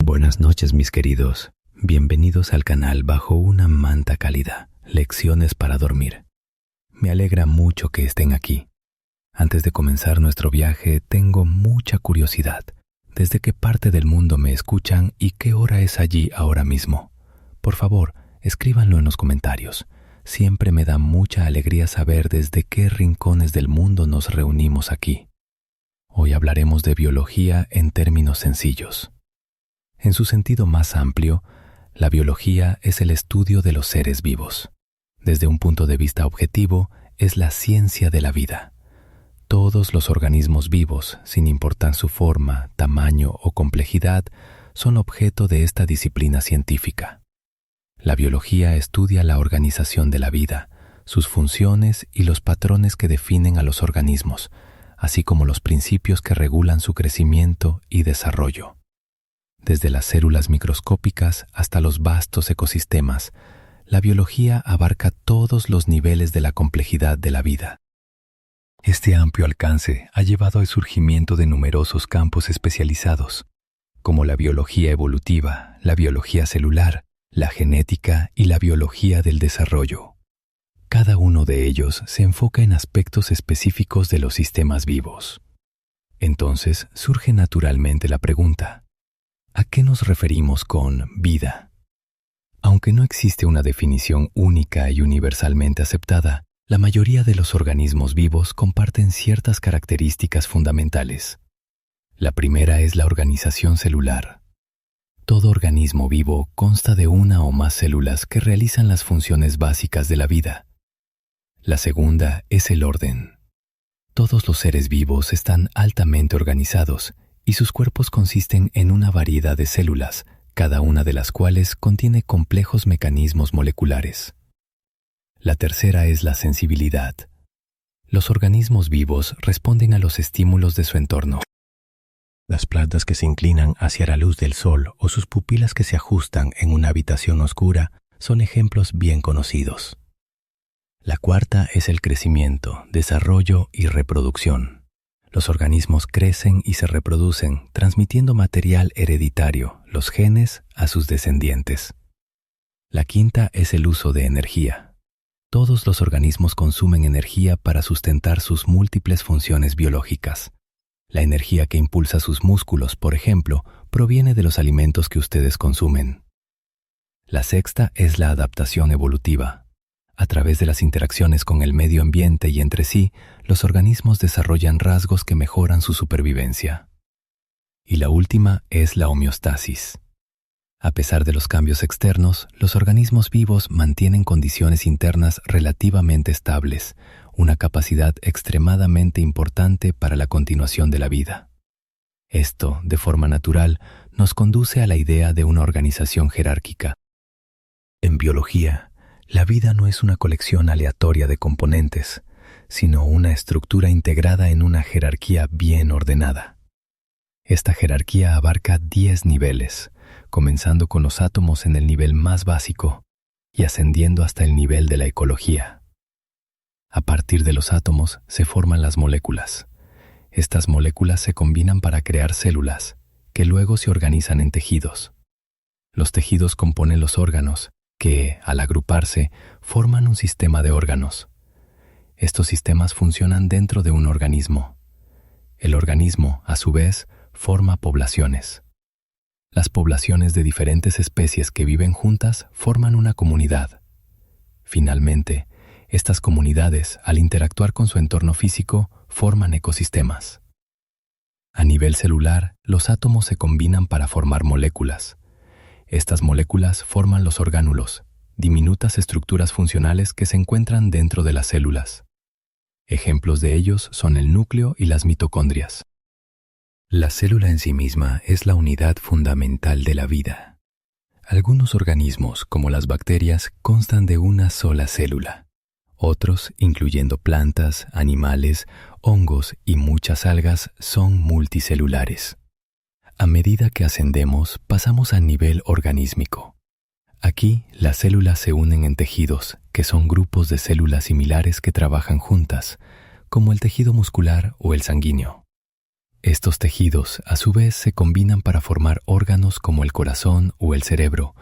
Buenas noches, mis queridos. Bienvenidos al canal Bajo una manta cálida, lecciones para dormir. Me alegra mucho que estén aquí. Antes de comenzar nuestro viaje, tengo mucha curiosidad. ¿Desde qué parte del mundo me escuchan y qué hora es allí ahora mismo? Por favor, escríbanlo en los comentarios. Siempre me da mucha alegría saber desde qué rincones del mundo nos reunimos aquí. Hoy hablaremos de biología en términos sencillos. En su sentido más amplio, la biología es el estudio de los seres vivos. Desde un punto de vista objetivo, es la ciencia de la vida. Todos los organismos vivos, sin importar su forma, tamaño o complejidad, son objeto de esta disciplina científica. La biología estudia la organización de la vida, sus funciones y los patrones que definen a los organismos, así como los principios que regulan su crecimiento y desarrollo. Desde las células microscópicas hasta los vastos ecosistemas, la biología abarca todos los niveles de la complejidad de la vida. Este amplio alcance ha llevado al surgimiento de numerosos campos especializados, como la biología evolutiva, la biología celular, la genética y la biología del desarrollo. Cada uno de ellos se enfoca en aspectos específicos de los sistemas vivos. Entonces surge naturalmente la pregunta: ¿a qué nos referimos con vida? Aunque no existe una definición única y universalmente aceptada, la mayoría de los organismos vivos comparten ciertas características fundamentales. La primera es la organización celular. Todo organismo vivo consta de una o más células que realizan las funciones básicas de la vida. La segunda es el orden. Todos los seres vivos están altamente organizados y sus cuerpos consisten en una variedad de células, cada una de las cuales contiene complejos mecanismos moleculares. La tercera es la sensibilidad. Los organismos vivos responden a los estímulos de su entorno. Las plantas que se inclinan hacia la luz del sol o sus pupilas que se ajustan en una habitación oscura son ejemplos bien conocidos. La cuarta es el crecimiento, desarrollo y reproducción. Los organismos crecen y se reproducen, transmitiendo material hereditario, los genes, a sus descendientes. La quinta es el uso de energía. Todos los organismos consumen energía para sustentar sus múltiples funciones biológicas. La energía que impulsa sus músculos, por ejemplo, proviene de los alimentos que ustedes consumen. La sexta es la adaptación evolutiva. A través de las interacciones con el medio ambiente y entre sí, los organismos desarrollan rasgos que mejoran su supervivencia. Y la última es la homeostasis. A pesar de los cambios externos, los organismos vivos mantienen condiciones internas relativamente estables, una capacidad extremadamente importante para la continuación de la vida. Esto, de forma natural, nos conduce a la idea de una organización jerárquica. En biología, la vida no es una colección aleatoria de componentes, sino una estructura integrada en una jerarquía bien ordenada. Esta jerarquía abarca 10 niveles, comenzando con los átomos en el nivel más básico y ascendiendo hasta el nivel de la ecología. A partir de los átomos se forman las moléculas. Estas moléculas se combinan para crear células, que luego se organizan en tejidos. Los tejidos componen los órganos, que, al agruparse, forman un sistema de órganos. Estos sistemas funcionan dentro de un organismo. El organismo, a su vez, forma poblaciones. Las poblaciones de diferentes especies que viven juntas forman una comunidad. Finalmente, estas comunidades, al interactuar con su entorno físico, forman ecosistemas. A nivel celular, los átomos se combinan para formar moléculas. Estas moléculas forman los orgánulos, diminutas estructuras funcionales que se encuentran dentro de las células. Ejemplos de ellos son el núcleo y las mitocondrias. La célula en sí misma es la unidad fundamental de la vida. Algunos organismos, como las bacterias, constan de una sola célula. Otros, incluyendo plantas, animales, hongos y muchas algas, son multicelulares. A medida que ascendemos, pasamos al nivel organísmico. Aquí, las células se unen en tejidos, que son grupos de células similares que trabajan juntas, como el tejido muscular o el sanguíneo. Estos tejidos, a su vez, se combinan para formar órganos como el corazón o el cerebro,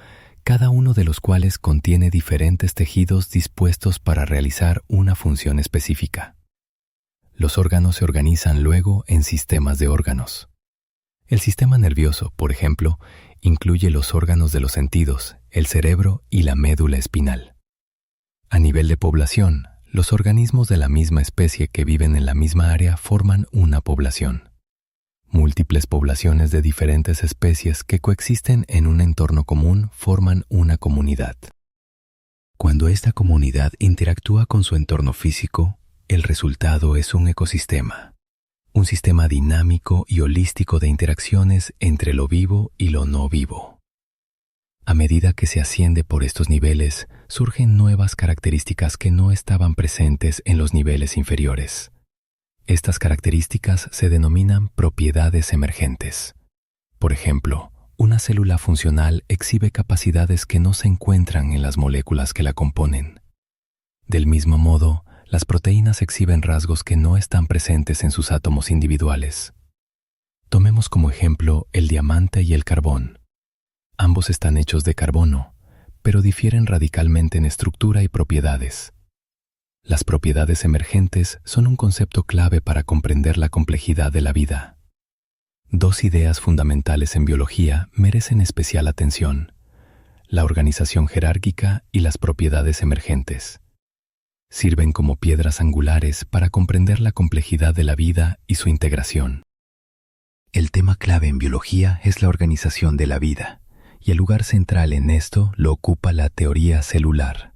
cada uno de los cuales contiene diferentes tejidos dispuestos para realizar una función específica. Los órganos se organizan luego en sistemas de órganos. El sistema nervioso, por ejemplo, incluye los órganos de los sentidos, el cerebro y la médula espinal. A nivel de población, los organismos de la misma especie que viven en la misma área forman una población. Múltiples poblaciones de diferentes especies que coexisten en un entorno común forman una comunidad. Cuando esta comunidad interactúa con su entorno físico, el resultado es un ecosistema, un sistema dinámico y holístico de interacciones entre lo vivo y lo no vivo. A medida que se asciende por estos niveles, surgen nuevas características que no estaban presentes en los niveles inferiores. Estas características se denominan propiedades emergentes. Por ejemplo, una célula funcional exhibe capacidades que no se encuentran en las moléculas que la componen. Del mismo modo, las proteínas exhiben rasgos que no están presentes en sus átomos individuales. Tomemos como ejemplo el diamante y el carbón. Ambos están hechos de carbono, pero difieren radicalmente en estructura y propiedades. Las propiedades emergentes son un concepto clave para comprender la complejidad de la vida. Dos ideas fundamentales en biología merecen especial atención: la organización jerárquica y las propiedades emergentes. Sirven como piedras angulares para comprender la complejidad de la vida y su integración. El tema clave en biología es la organización de la vida, y el lugar central en esto lo ocupa la teoría celular.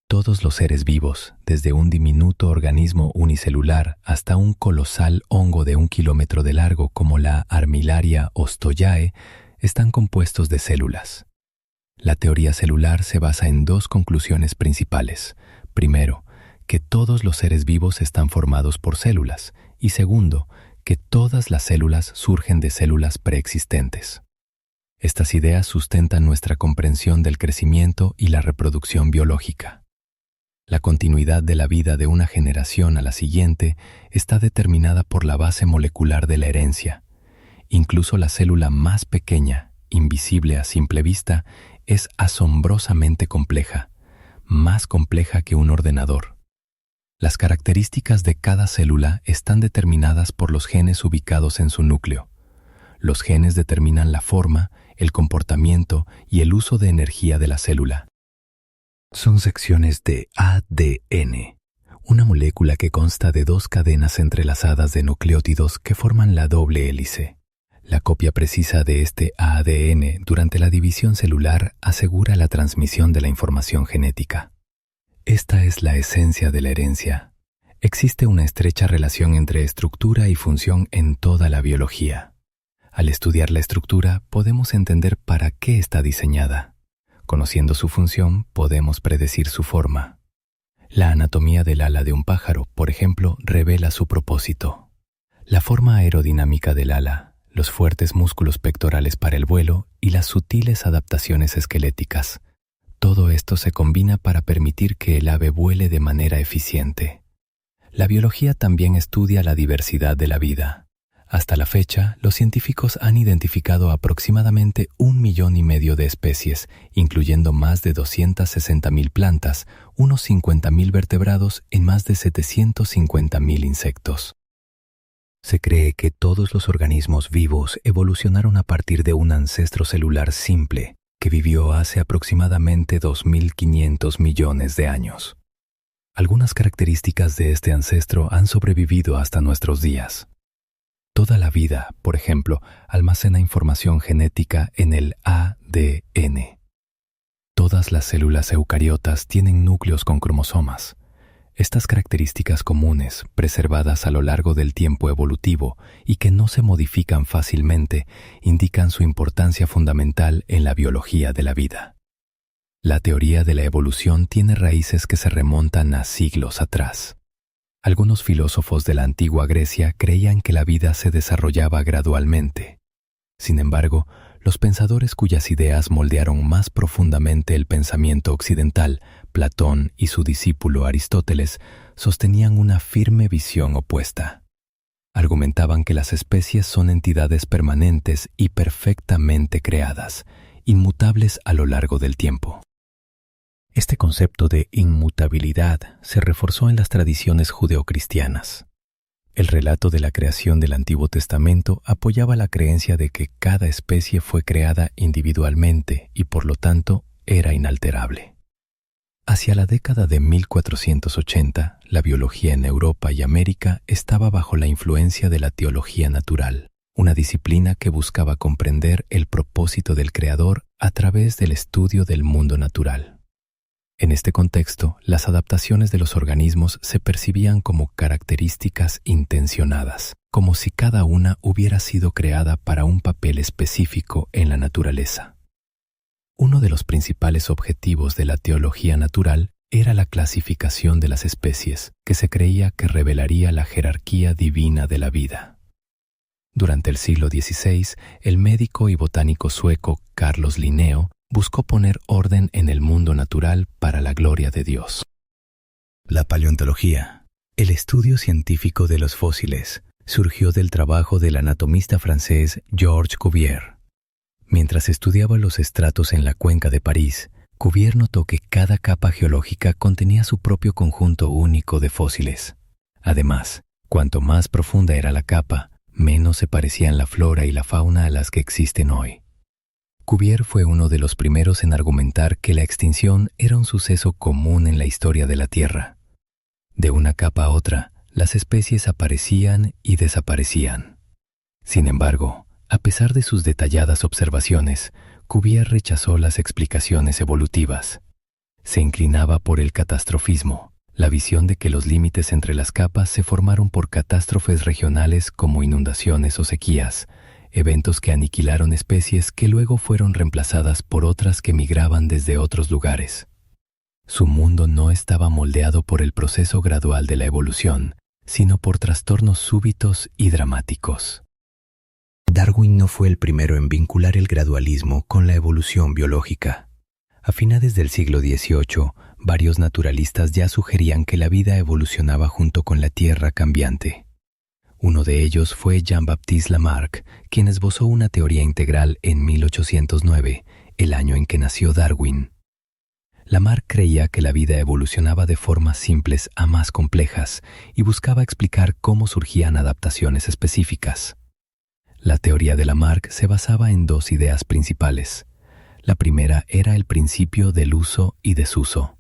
Todos los seres vivos, desde un diminuto organismo unicelular hasta un colosal hongo de 1 kilómetro de largo como la Armillaria ostoyae, están compuestos de células. La teoría celular se basa en dos conclusiones principales. Primero, que todos los seres vivos están formados por células, y segundo, que todas las células surgen de células preexistentes. Estas ideas sustentan nuestra comprensión del crecimiento y la reproducción biológica. La continuidad de la vida de una generación a la siguiente está determinada por la base molecular de la herencia. Incluso la célula más pequeña, invisible a simple vista, es asombrosamente compleja, más compleja que un ordenador. Las características de cada célula están determinadas por los genes ubicados en su núcleo. Los genes determinan la forma, el comportamiento y el uso de energía de la célula. Son secciones de ADN, una molécula que consta de dos cadenas entrelazadas de nucleótidos que forman la doble hélice. La copia precisa de este ADN durante la división celular asegura la transmisión de la información genética. Esta es la esencia de la herencia. Existe una estrecha relación entre estructura y función en toda la biología. Al estudiar la estructura, podemos entender para qué está diseñada. Conociendo su función, podemos predecir su forma. La anatomía del ala de un pájaro, por ejemplo, revela su propósito. La forma aerodinámica del ala, los fuertes músculos pectorales para el vuelo y las sutiles adaptaciones esqueléticas. Todo esto se combina para permitir que el ave vuele de manera eficiente. La biología también estudia la diversidad de la vida. Hasta la fecha, los científicos han identificado aproximadamente 1,5 millones de especies, incluyendo más de 260,000 plantas, unos 50,000 vertebrados y más de 750,000 insectos. Se cree que todos los organismos vivos evolucionaron a partir de un ancestro celular simple que vivió hace aproximadamente 2.500 millones de años. Algunas características de este ancestro han sobrevivido hasta nuestros días. Toda la vida, por ejemplo, almacena información genética en el ADN. Todas las células eucariotas tienen núcleos con cromosomas. Estas características comunes, preservadas a lo largo del tiempo evolutivo y que no se modifican fácilmente, indican su importancia fundamental en la biología de la vida. La teoría de la evolución tiene raíces que se remontan a siglos atrás. Algunos filósofos de la antigua Grecia creían que la vida se desarrollaba gradualmente. Sin embargo, los pensadores cuyas ideas moldearon más profundamente el pensamiento occidental, Platón y su discípulo Aristóteles, sostenían una firme visión opuesta. Argumentaban que las especies son entidades permanentes y perfectamente creadas, inmutables a lo largo del tiempo. Este concepto de inmutabilidad se reforzó en las tradiciones judeocristianas. El relato de la creación del Antiguo Testamento apoyaba la creencia de que cada especie fue creada individualmente y por lo tanto era inalterable. Hacia la década de 1480, la biología en Europa y América estaba bajo la influencia de la teología natural, una disciplina que buscaba comprender el propósito del Creador a través del estudio del mundo natural. En este contexto, las adaptaciones de los organismos se percibían como características intencionadas, como si cada una hubiera sido creada para un papel específico en la naturaleza. Uno de los principales objetivos de la teología natural era la clasificación de las especies, que se creía que revelaría la jerarquía divina de la vida. Durante el siglo XVI, el médico y botánico sueco Carlos Linneo buscó poner orden en el mundo natural para la gloria de Dios. La paleontología, el estudio científico de los fósiles, surgió del trabajo del anatomista francés Georges Cuvier. Mientras estudiaba los estratos en la cuenca de París, Cuvier notó que cada capa geológica contenía su propio conjunto único de fósiles. Además, cuanto más profunda era la capa, menos se parecían la flora y la fauna a las que existen hoy. Cuvier fue uno de los primeros en argumentar que la extinción era un suceso común en la historia de la Tierra. De una capa a otra, las especies aparecían y desaparecían. Sin embargo, a pesar de sus detalladas observaciones, Cuvier rechazó las explicaciones evolutivas. Se inclinaba por el catastrofismo, la visión de que los límites entre las capas se formaron por catástrofes regionales como inundaciones o sequías, eventos que aniquilaron especies que luego fueron reemplazadas por otras que migraban desde otros lugares. Su mundo no estaba moldeado por el proceso gradual de la evolución, sino por trastornos súbitos y dramáticos. Darwin no fue el primero en vincular el gradualismo con la evolución biológica. A finales del siglo XVIII, varios naturalistas ya sugerían que la vida evolucionaba junto con la Tierra cambiante. Uno de ellos fue Jean-Baptiste Lamarck, quien esbozó una teoría integral en 1809, el año en que nació Darwin. Lamarck creía que la vida evolucionaba de formas simples a más complejas y buscaba explicar cómo surgían adaptaciones específicas. La teoría de Lamarck se basaba en dos ideas principales. La primera era el principio del uso y desuso.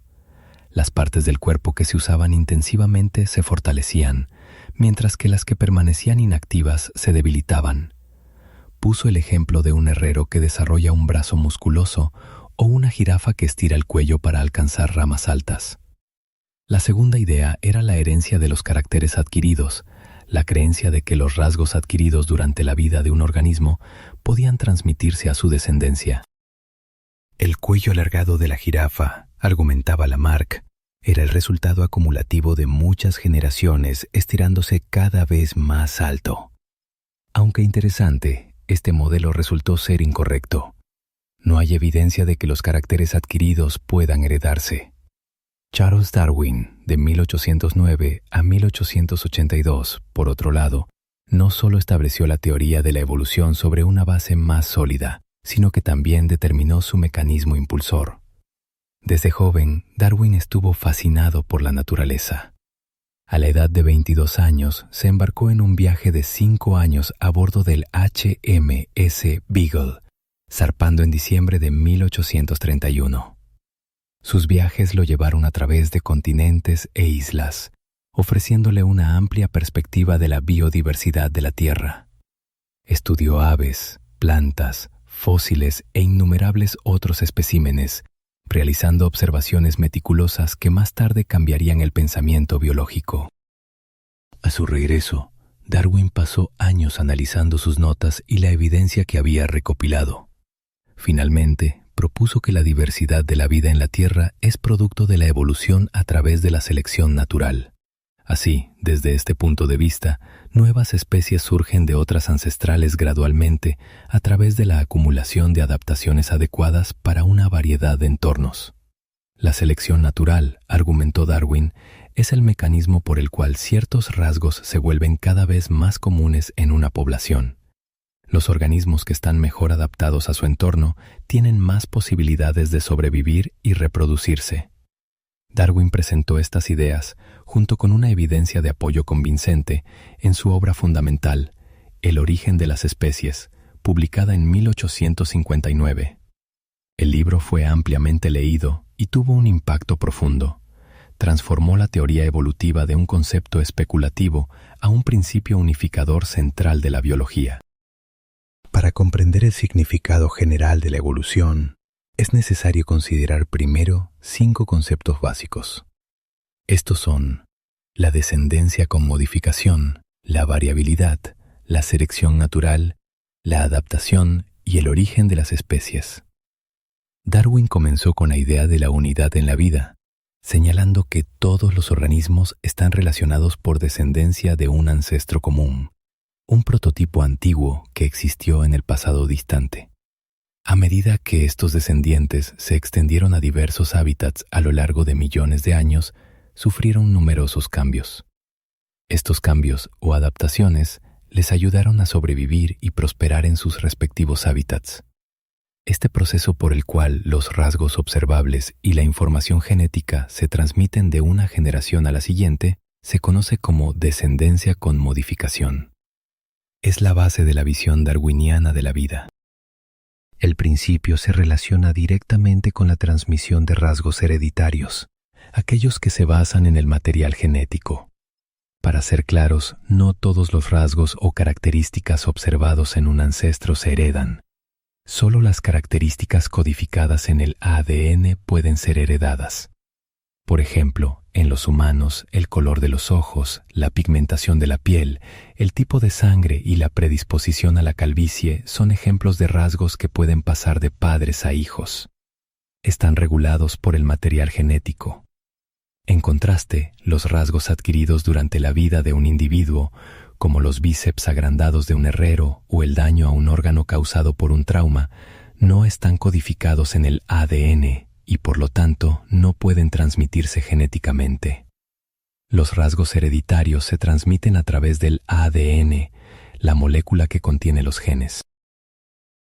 Las partes del cuerpo que se usaban intensivamente se fortalecían, mientras que las que permanecían inactivas se debilitaban. Puso el ejemplo de un herrero que desarrolla un brazo musculoso o una jirafa que estira el cuello para alcanzar ramas altas. La segunda idea era la herencia de los caracteres adquiridos, la creencia de que los rasgos adquiridos durante la vida de un organismo podían transmitirse a su descendencia. El cuello alargado de la jirafa, argumentaba Lamarck, era el resultado acumulativo de muchas generaciones estirándose cada vez más alto. Aunque interesante, este modelo resultó ser incorrecto. No hay evidencia de que los caracteres adquiridos puedan heredarse. Charles Darwin, de 1809 a 1882, por otro lado, no solo estableció la teoría de la evolución sobre una base más sólida, sino que también determinó su mecanismo impulsor. Desde joven, Darwin estuvo fascinado por la naturaleza. A la edad de 22 años, se embarcó en un viaje de 5 años a bordo del HMS Beagle, zarpando en diciembre de 1831. Sus viajes lo llevaron a través de continentes e islas, ofreciéndole una amplia perspectiva de la biodiversidad de la Tierra. Estudió aves, plantas, fósiles e innumerables otros especímenes, realizando observaciones meticulosas que más tarde cambiarían el pensamiento biológico. A su regreso, Darwin pasó años analizando sus notas y la evidencia que había recopilado. Finalmente, propuso que la diversidad de la vida en la Tierra es producto de la evolución a través de la selección natural. Así, desde este punto de vista, nuevas especies surgen de otras ancestrales gradualmente a través de la acumulación de adaptaciones adecuadas para una variedad de entornos. La selección natural, argumentó Darwin, es el mecanismo por el cual ciertos rasgos se vuelven cada vez más comunes en una población. Los organismos que están mejor adaptados a su entorno tienen más posibilidades de sobrevivir y reproducirse. Darwin presentó estas ideas, junto con una evidencia de apoyo convincente, en su obra fundamental, El origen de las especies, publicada en 1859. El libro fue ampliamente leído y tuvo un impacto profundo. Transformó la teoría evolutiva de un concepto especulativo a un principio unificador central de la biología. Para comprender el significado general de la evolución, es necesario considerar primero 5 conceptos básicos. Estos son la descendencia con modificación, la variabilidad, la selección natural, la adaptación y el origen de las especies. Darwin comenzó con la idea de la unidad en la vida, señalando que todos los organismos están relacionados por descendencia de un ancestro común, un prototipo antiguo que existió en el pasado distante. A medida que estos descendientes se extendieron a diversos hábitats a lo largo de millones de años, sufrieron numerosos cambios. Estos cambios o adaptaciones les ayudaron a sobrevivir y prosperar en sus respectivos hábitats. Este proceso por el cual los rasgos observables y la información genética se transmiten de una generación a la siguiente se conoce como descendencia con modificación. Es la base de la visión darwiniana de la vida. El principio se relaciona directamente con la transmisión de rasgos hereditarios, aquellos que se basan en el material genético. Para ser claros, no todos los rasgos o características observados en un ancestro se heredan. Solo las características codificadas en el ADN pueden ser heredadas. Por ejemplo, en los humanos, el color de los ojos, la pigmentación de la piel, el tipo de sangre y la predisposición a la calvicie son ejemplos de rasgos que pueden pasar de padres a hijos. Están regulados por el material genético. En contraste, los rasgos adquiridos durante la vida de un individuo, como los bíceps agrandados de un herrero o el daño a un órgano causado por un trauma, no están codificados en el ADN y por lo tanto no pueden transmitirse genéticamente. Los rasgos hereditarios se transmiten a través del ADN, la molécula que contiene los genes.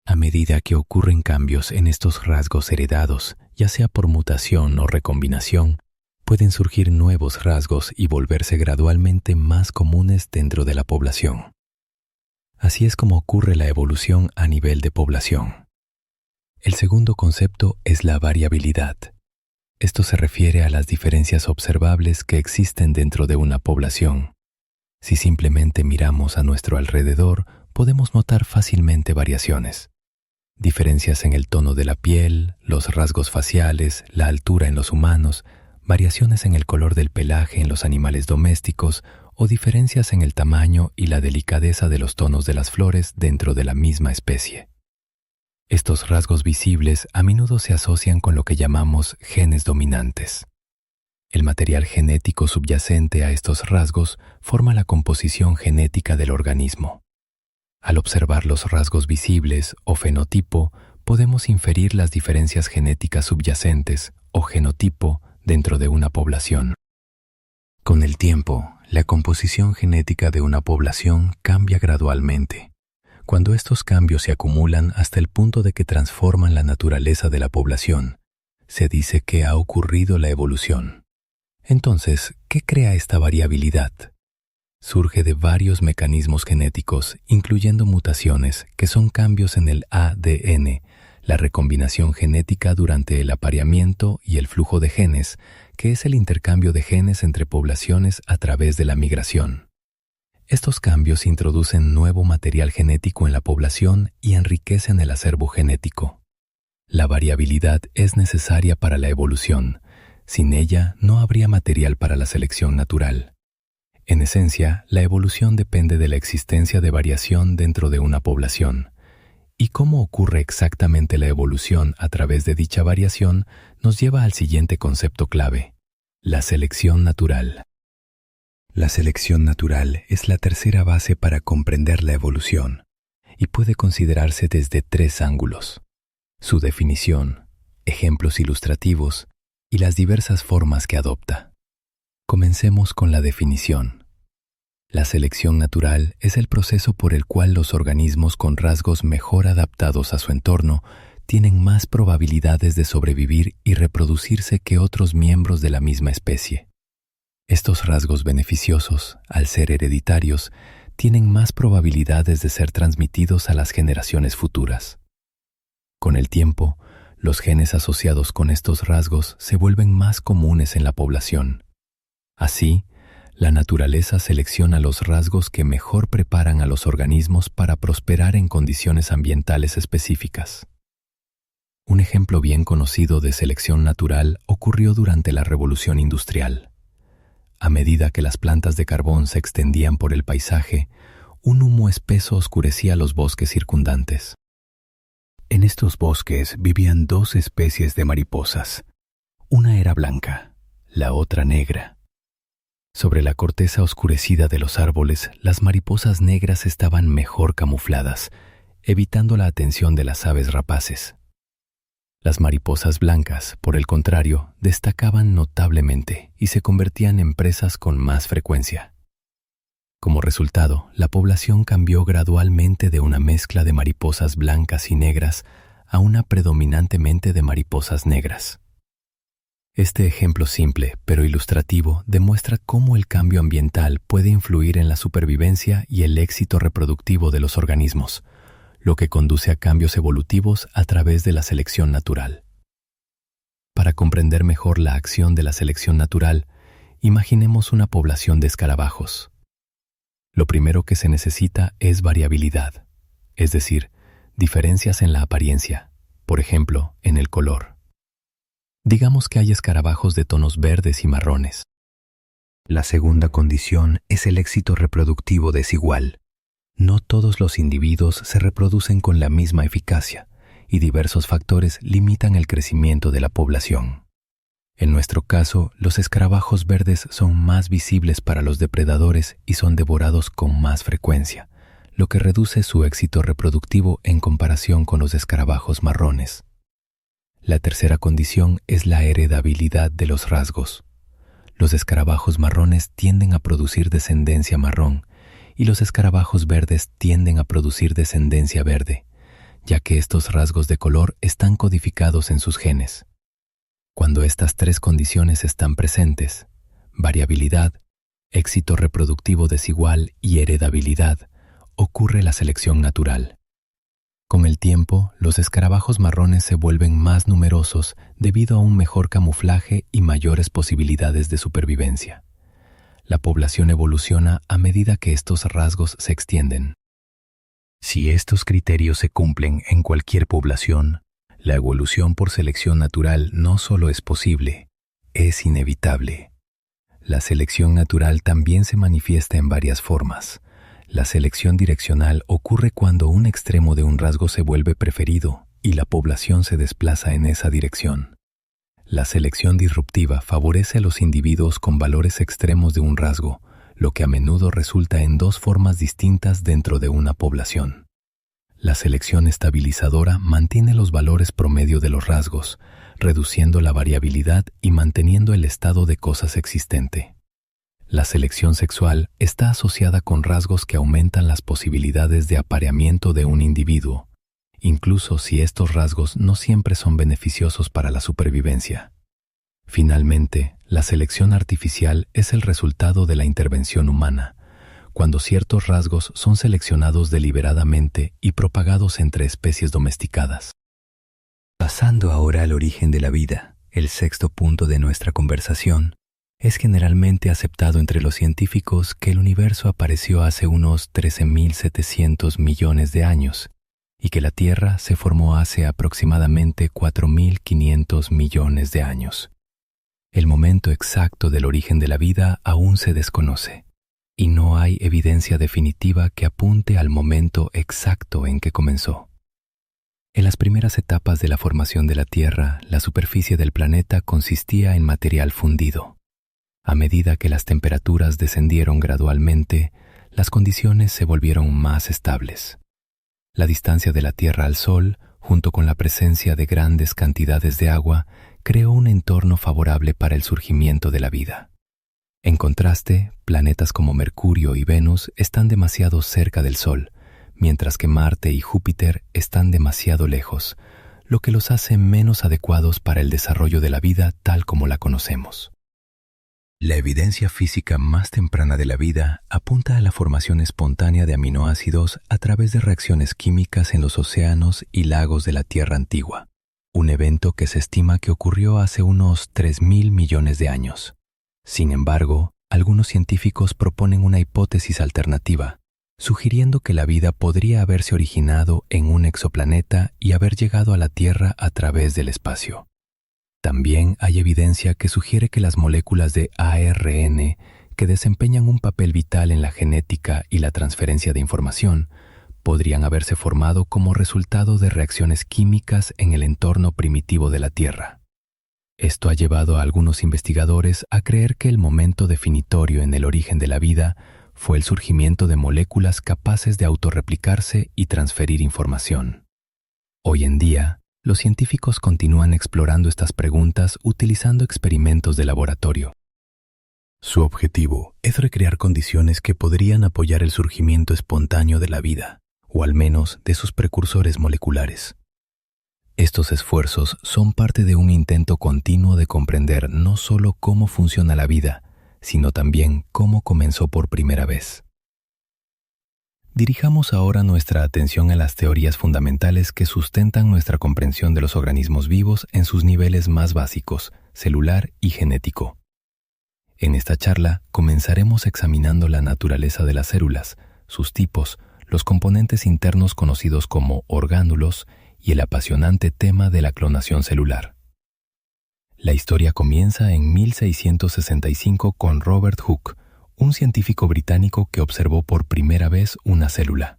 A medida que ocurren cambios en estos rasgos heredados, ya sea por mutación o recombinación, pueden surgir nuevos rasgos y volverse gradualmente más comunes dentro de la población. Así es como ocurre la evolución a nivel de población. El segundo concepto es la variabilidad. Esto se refiere a las diferencias observables que existen dentro de una población. Si simplemente miramos a nuestro alrededor, podemos notar fácilmente variaciones. Diferencias en el tono de la piel, los rasgos faciales, la altura en los humanos, variaciones en el color del pelaje en los animales domésticos o diferencias en el tamaño y la delicadeza de los tonos de las flores dentro de la misma especie. Estos rasgos visibles a menudo se asocian con lo que llamamos genes dominantes. El material genético subyacente a estos rasgos forma la composición genética del organismo. Al observar los rasgos visibles o fenotipo, podemos inferir las diferencias genéticas subyacentes o genotipo dentro de una población. Con el tiempo, la composición genética de una población cambia gradualmente. Cuando estos cambios se acumulan hasta el punto de que transforman la naturaleza de la población, se dice que ha ocurrido la evolución. Entonces, ¿qué crea esta variabilidad? Surge de varios mecanismos genéticos, incluyendo mutaciones, que son cambios en el ADN, la recombinación genética durante el apareamiento y el flujo de genes, que es el intercambio de genes entre poblaciones a través de la migración. Estos cambios introducen nuevo material genético en la población y enriquecen el acervo genético. La variabilidad es necesaria para la evolución. Sin ella no habría material para la selección natural. En esencia, la evolución depende de la existencia de variación dentro de una población. Y cómo ocurre exactamente la evolución a través de dicha variación nos lleva al siguiente concepto clave: la selección natural. La selección natural es la tercera base para comprender la evolución y puede considerarse desde 3 ángulos: su definición, ejemplos ilustrativos y las diversas formas que adopta. Comencemos con la definición. La selección natural es el proceso por el cual los organismos con rasgos mejor adaptados a su entorno tienen más probabilidades de sobrevivir y reproducirse que otros miembros de la misma especie. Estos rasgos beneficiosos, al ser hereditarios, tienen más probabilidades de ser transmitidos a las generaciones futuras. Con el tiempo, los genes asociados con estos rasgos se vuelven más comunes en la población. Así, la naturaleza selecciona los rasgos que mejor preparan a los organismos para prosperar en condiciones ambientales específicas. Un ejemplo bien conocido de selección natural ocurrió durante la Revolución Industrial. A medida que las plantas de carbón se extendían por el paisaje, un humo espeso oscurecía los bosques circundantes. En estos bosques vivían dos especies de mariposas. Una era blanca, la otra negra. Sobre la corteza oscurecida de los árboles, las mariposas negras estaban mejor camufladas, evitando la atención de las aves rapaces. Las mariposas blancas, por el contrario, destacaban notablemente y se convertían en presas con más frecuencia. Como resultado, la población cambió gradualmente de una mezcla de mariposas blancas y negras a una predominantemente de mariposas negras. Este ejemplo simple, pero ilustrativo, demuestra cómo el cambio ambiental puede influir en la supervivencia y el éxito reproductivo de los organismos, lo que conduce a cambios evolutivos a través de la selección natural. Para comprender mejor la acción de la selección natural, imaginemos una población de escarabajos. Lo primero que se necesita es variabilidad, es decir, diferencias en la apariencia, por ejemplo, en el color. Digamos que hay escarabajos de tonos verdes y marrones. La segunda condición es el éxito reproductivo desigual. No todos los individuos se reproducen con la misma eficacia y diversos factores limitan el crecimiento de la población. En nuestro caso, los escarabajos verdes son más visibles para los depredadores y son devorados con más frecuencia, lo que reduce su éxito reproductivo en comparación con los escarabajos marrones. La tercera condición es la heredabilidad de los rasgos. Los escarabajos marrones tienden a producir descendencia marrón y los escarabajos verdes tienden a producir descendencia verde, ya que estos rasgos de color están codificados en sus genes. Cuando estas tres condiciones están presentes, variabilidad, éxito reproductivo desigual y heredabilidad, ocurre la selección natural. Con el tiempo, los escarabajos marrones se vuelven más numerosos debido a un mejor camuflaje y mayores posibilidades de supervivencia. La población evoluciona a medida que estos rasgos se extienden. Si estos criterios se cumplen en cualquier población, la evolución por selección natural no solo es posible, es inevitable. La selección natural también se manifiesta en varias formas. La selección direccional ocurre cuando un extremo de un rasgo se vuelve preferido y la población se desplaza en esa dirección. La selección disruptiva favorece a los individuos con valores extremos de un rasgo, lo que a menudo resulta en dos formas distintas dentro de una población. La selección estabilizadora mantiene los valores promedio de los rasgos, reduciendo la variabilidad y manteniendo el estado de cosas existente. La selección sexual está asociada con rasgos que aumentan las posibilidades de apareamiento de un individuo, incluso si estos rasgos no siempre son beneficiosos para la supervivencia. Finalmente, la selección artificial es el resultado de la intervención humana, cuando ciertos rasgos son seleccionados deliberadamente y propagados entre especies domesticadas. Pasando ahora al origen de la vida, el sexto punto de nuestra conversación, es generalmente aceptado entre los científicos que el universo apareció hace unos 13.700 millones de años y que la Tierra se formó hace aproximadamente 4.500 millones de años. El momento exacto del origen de la vida aún se desconoce, y no hay evidencia definitiva que apunte al momento exacto en que comenzó. En las primeras etapas de la formación de la Tierra, la superficie del planeta consistía en material fundido. A medida que las temperaturas descendieron gradualmente, las condiciones se volvieron más estables. La distancia de la Tierra al Sol, junto con la presencia de grandes cantidades de agua, creó un entorno favorable para el surgimiento de la vida. En contraste, planetas como Mercurio y Venus están demasiado cerca del Sol, mientras que Marte y Júpiter están demasiado lejos, lo que los hace menos adecuados para el desarrollo de la vida tal como la conocemos. La evidencia física más temprana de la vida apunta a la formación espontánea de aminoácidos a través de reacciones químicas en los océanos y lagos de la Tierra antigua, un evento que se estima que ocurrió hace unos 3.000 millones de años. Sin embargo, algunos científicos proponen una hipótesis alternativa, sugiriendo que la vida podría haberse originado en un exoplaneta y haber llegado a la Tierra a través del espacio. También hay evidencia que sugiere que las moléculas de ARN, que desempeñan un papel vital en la genética y la transferencia de información, podrían haberse formado como resultado de reacciones químicas en el entorno primitivo de la Tierra. Esto ha llevado a algunos investigadores a creer que el momento definitorio en el origen de la vida fue el surgimiento de moléculas capaces de autorreplicarse y transferir información. Hoy en día, los científicos continúan explorando estas preguntas utilizando experimentos de laboratorio. Su objetivo es recrear condiciones que podrían apoyar el surgimiento espontáneo de la vida, o al menos de sus precursores moleculares. Estos esfuerzos son parte de un intento continuo de comprender no solo cómo funciona la vida, sino también cómo comenzó por primera vez. Dirijamos ahora nuestra atención a las teorías fundamentales que sustentan nuestra comprensión de los organismos vivos en sus niveles más básicos, celular y genético. En esta charla comenzaremos examinando la naturaleza de las células, sus tipos, los componentes internos conocidos como orgánulos y el apasionante tema de la clonación celular. La historia comienza en 1665 con Robert Hooke, un científico británico que observó por primera vez una célula.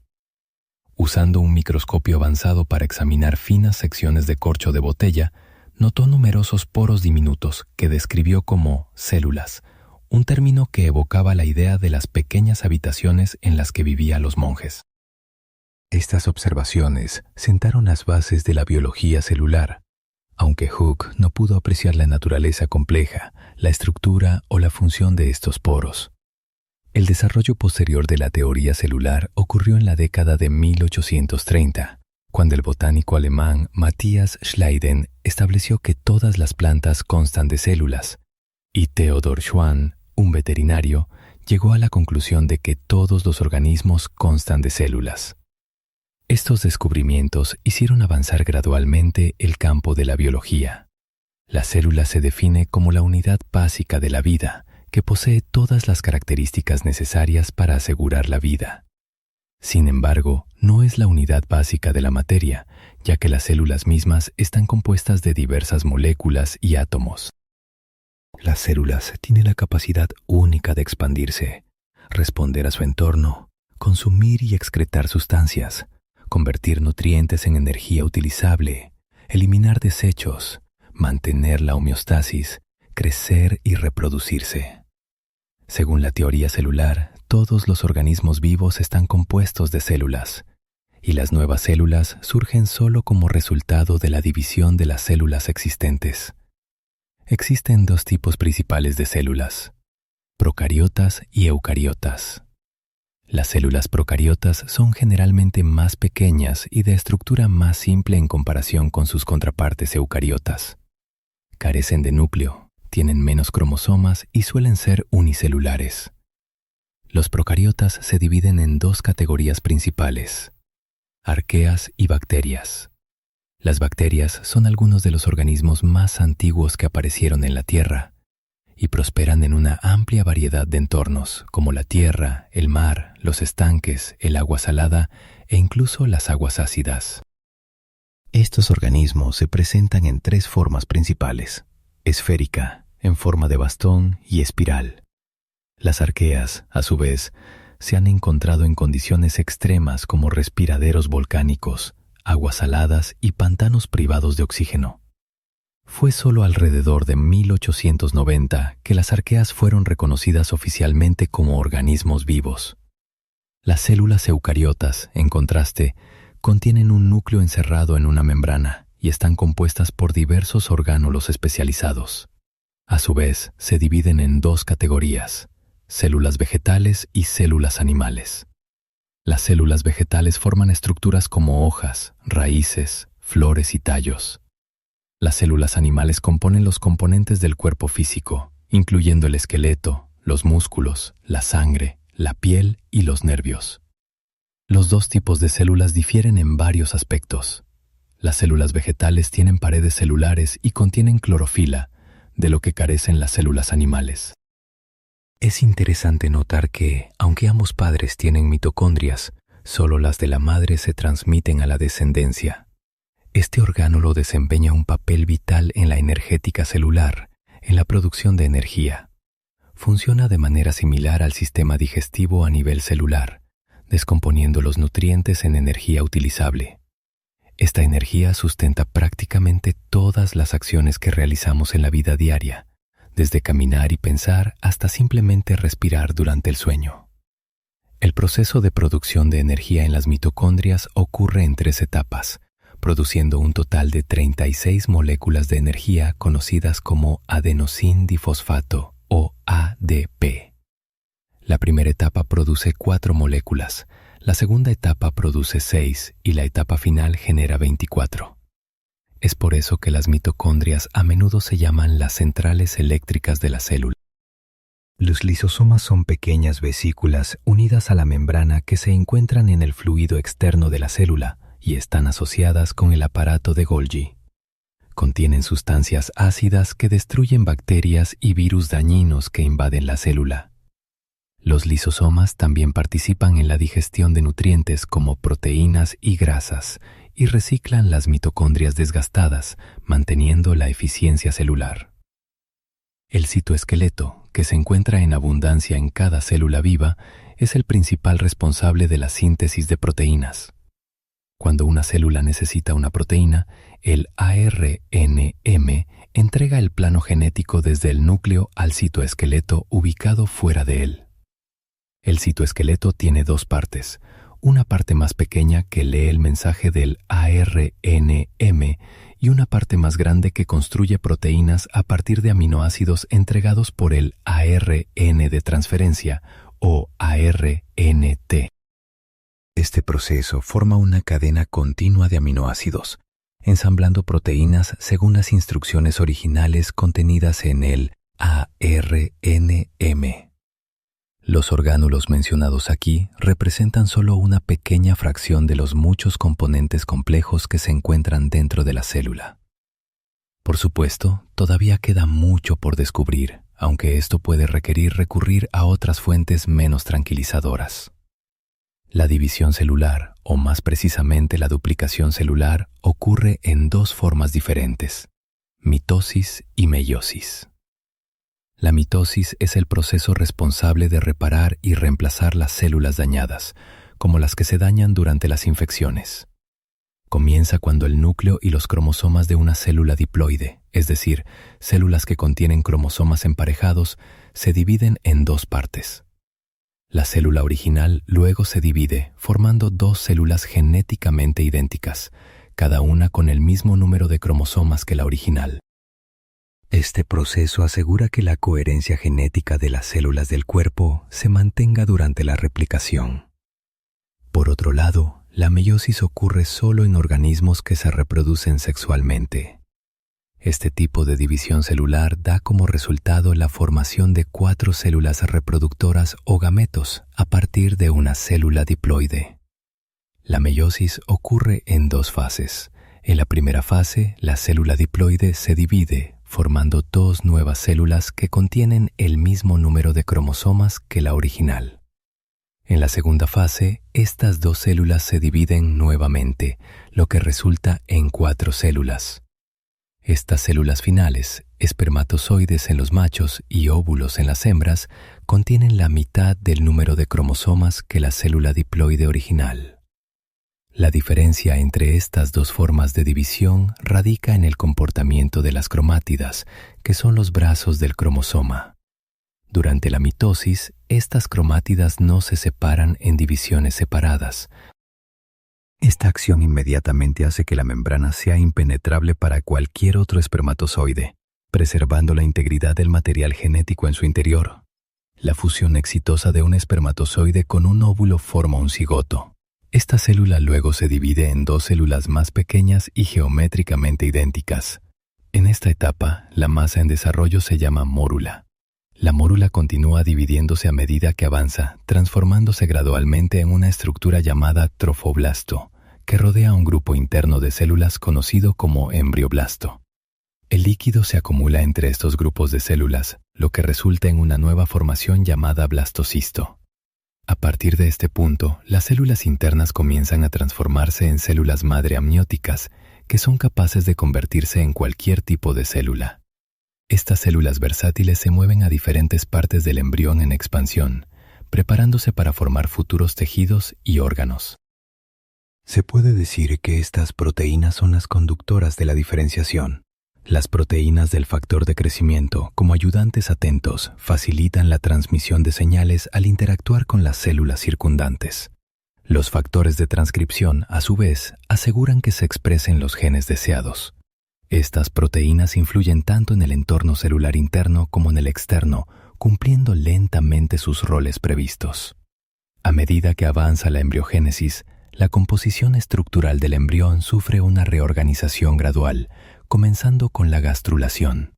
Usando un microscopio avanzado para examinar finas secciones de corcho de botella, notó numerosos poros diminutos que describió como células, un término que evocaba la idea de las pequeñas habitaciones en las que vivían los monjes. Estas observaciones sentaron las bases de la biología celular, aunque Hooke no pudo apreciar la naturaleza compleja, la estructura o la función de estos poros. El desarrollo posterior de la teoría celular ocurrió en la década de 1830, cuando el botánico alemán Matthias Schleiden estableció que todas las plantas constan de células, y Theodor Schwann, un veterinario, llegó a la conclusión de que todos los organismos constan de células. Estos descubrimientos hicieron avanzar gradualmente el campo de la biología. La célula se define como la unidad básica de la vida, que posee todas las características necesarias para asegurar la vida. Sin embargo, no es la unidad básica de la materia, ya que las células mismas están compuestas de diversas moléculas y átomos. Las células tienen la capacidad única de expandirse, responder a su entorno, consumir y excretar sustancias, convertir nutrientes en energía utilizable, eliminar desechos, mantener la homeostasis, crecer y reproducirse. Según la teoría celular, todos los organismos vivos están compuestos de células, y las nuevas células surgen solo como resultado de la división de las células existentes. Existen dos tipos principales de células: procariotas y eucariotas. Las células procariotas son generalmente más pequeñas y de estructura más simple en comparación con sus contrapartes eucariotas. Carecen de núcleo, tienen menos cromosomas y suelen ser unicelulares. Los procariotas se dividen en dos categorías principales: arqueas y bacterias. Las bacterias son algunos de los organismos más antiguos que aparecieron en la Tierra y prosperan en una amplia variedad de entornos, como la tierra, el mar, los estanques, el agua salada e incluso las aguas ácidas. Estos organismos se presentan en tres formas principales: esférica, en forma de bastón, y espiral. Las arqueas, a su vez, se han encontrado en condiciones extremas como respiraderos volcánicos, aguas saladas y pantanos privados de oxígeno. Fue solo alrededor de 1890 que las arqueas fueron reconocidas oficialmente como organismos vivos. Las células eucariotas, en contraste, contienen un núcleo encerrado en una membrana y están compuestas por diversos orgánulos especializados. A su vez, se dividen en dos categorías: células vegetales y células animales. Las células vegetales forman estructuras como hojas, raíces, flores y tallos. Las células animales componen los componentes del cuerpo físico, incluyendo el esqueleto, los músculos, la sangre, la piel y los nervios. Los dos tipos de células difieren en varios aspectos. Las células vegetales tienen paredes celulares y contienen clorofila, de lo que carecen las células animales. Es interesante notar que, aunque ambos padres tienen mitocondrias, solo las de la madre se transmiten a la descendencia. Este orgánulo desempeña un papel vital en la energética celular, en la producción de energía. Funciona de manera similar al sistema digestivo a nivel celular, descomponiendo los nutrientes en energía utilizable. Esta energía sustenta prácticamente todas las acciones que realizamos en la vida diaria, desde caminar y pensar hasta simplemente respirar durante el sueño. El proceso de producción de energía en las mitocondrias ocurre en 3 etapas, produciendo un total de 36 moléculas de energía conocidas como adenosín-difosfato o ADP. La primera etapa produce 4 moléculas, la segunda etapa produce 6 y la etapa final genera 24. Es por eso que las mitocondrias a menudo se llaman las centrales eléctricas de la célula. Los lisosomas son pequeñas vesículas unidas a la membrana que se encuentran en el fluido externo de la célula y están asociadas con el aparato de Golgi. Contienen sustancias ácidas que destruyen bacterias y virus dañinos que invaden la célula. Los lisosomas también participan en la digestión de nutrientes como proteínas y grasas y reciclan las mitocondrias desgastadas, manteniendo la eficiencia celular. El citoesqueleto, que se encuentra en abundancia en cada célula viva, es el principal responsable de la síntesis de proteínas. Cuando una célula necesita una proteína, el ARNM entrega el plano genético desde el núcleo al citoesqueleto ubicado fuera de él. El citoesqueleto tiene 2 partes, una parte más pequeña que lee el mensaje del ARNM y una parte más grande que construye proteínas a partir de aminoácidos entregados por el ARN de transferencia o ARNT. Este proceso forma una cadena continua de aminoácidos, ensamblando proteínas según las instrucciones originales contenidas en el ARNM. Los orgánulos mencionados aquí representan solo una pequeña fracción de los muchos componentes complejos que se encuentran dentro de la célula. Por supuesto, todavía queda mucho por descubrir, aunque esto puede requerir recurrir a otras fuentes menos tranquilizadoras. La división celular, o más precisamente la duplicación celular, ocurre en 2 formas diferentes: mitosis y meiosis. La mitosis es el proceso responsable de reparar y reemplazar las células dañadas, como las que se dañan durante las infecciones. Comienza cuando el núcleo y los cromosomas de una célula diploide, es decir, células que contienen cromosomas emparejados, se dividen en 2 partes. La célula original luego se divide, formando 2 células genéticamente idénticas, cada una con el mismo número de cromosomas que la original. Este proceso asegura que la coherencia genética de las células del cuerpo se mantenga durante la replicación. Por otro lado, la meiosis ocurre solo en organismos que se reproducen sexualmente. Este tipo de división celular da como resultado la formación de 4 células reproductoras o gametos a partir de una célula diploide. La meiosis ocurre en 2 fases. En la primera fase, la célula diploide se divide, formando 2 nuevas células que contienen el mismo número de cromosomas que la original. En la segunda fase, estas 2 células se dividen nuevamente, lo que resulta en 4 células. Estas células finales, espermatozoides en los machos y óvulos en las hembras, contienen la mitad del número de cromosomas que la célula diploide original. La diferencia entre estas 2 formas de división radica en el comportamiento de las cromátidas, que son los brazos del cromosoma. Durante la mitosis, estas cromátidas no se separan en divisiones separadas. Esta acción inmediatamente hace que la membrana sea impenetrable para cualquier otro espermatozoide, preservando la integridad del material genético en su interior. La fusión exitosa de un espermatozoide con un óvulo forma un cigoto. Esta célula luego se divide en dos células más pequeñas y geométricamente idénticas. En esta etapa, la masa en desarrollo se llama mórula. La mórula continúa dividiéndose a medida que avanza, transformándose gradualmente en una estructura llamada trofoblasto, que rodea un grupo interno de células conocido como embrioblasto. El líquido se acumula entre estos grupos de células, lo que resulta en una nueva formación llamada blastocisto. A partir de este punto, las células internas comienzan a transformarse en células madre amnióticas, que son capaces de convertirse en cualquier tipo de célula. Estas células versátiles se mueven a diferentes partes del embrión en expansión, preparándose para formar futuros tejidos y órganos. Se puede decir que estas proteínas son las conductoras de la diferenciación. Las proteínas del factor de crecimiento, como ayudantes atentos, facilitan la transmisión de señales al interactuar con las células circundantes. Los factores de transcripción, a su vez, aseguran que se expresen los genes deseados. Estas proteínas influyen tanto en el entorno celular interno como en el externo, cumpliendo lentamente sus roles previstos. A medida que avanza la embriogénesis, la composición estructural del embrión sufre una reorganización gradual, comenzando con la gastrulación.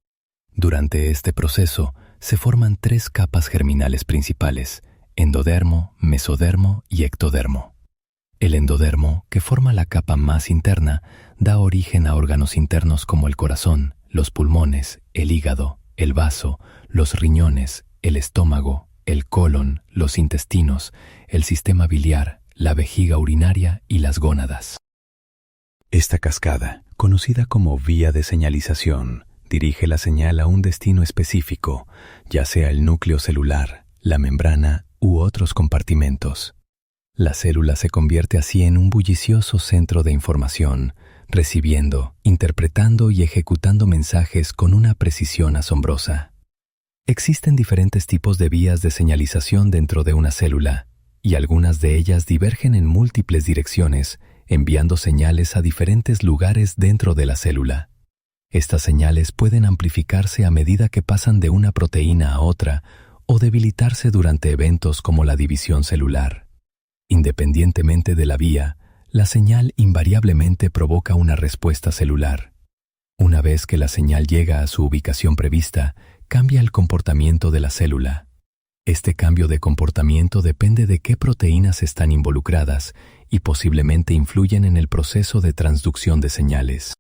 Durante este proceso, se forman tres capas germinales principales: endodermo, mesodermo y ectodermo. El endodermo, que forma la capa más interna, da origen a órganos internos como el corazón, los pulmones, el hígado, el vaso, los riñones, el estómago, el colon, los intestinos, el sistema biliar, la vejiga urinaria y las gónadas. Esta cascada, conocida como vía de señalización, dirige la señal a un destino específico, ya sea el núcleo celular, la membrana u otros compartimentos. La célula se convierte así en un bullicioso centro de información, recibiendo, interpretando y ejecutando mensajes con una precisión asombrosa. Existen diferentes tipos de vías de señalización dentro de una célula, y algunas de ellas divergen en múltiples direcciones, enviando señales a diferentes lugares dentro de la célula. Estas señales pueden amplificarse a medida que pasan de una proteína a otra o debilitarse durante eventos como la división celular. Independientemente de la vía, la señal invariablemente provoca una respuesta celular. Una vez que la señal llega a su ubicación prevista, cambia el comportamiento de la célula. Este cambio de comportamiento depende de qué proteínas están involucradas y posiblemente influyen en el proceso de transducción de señales.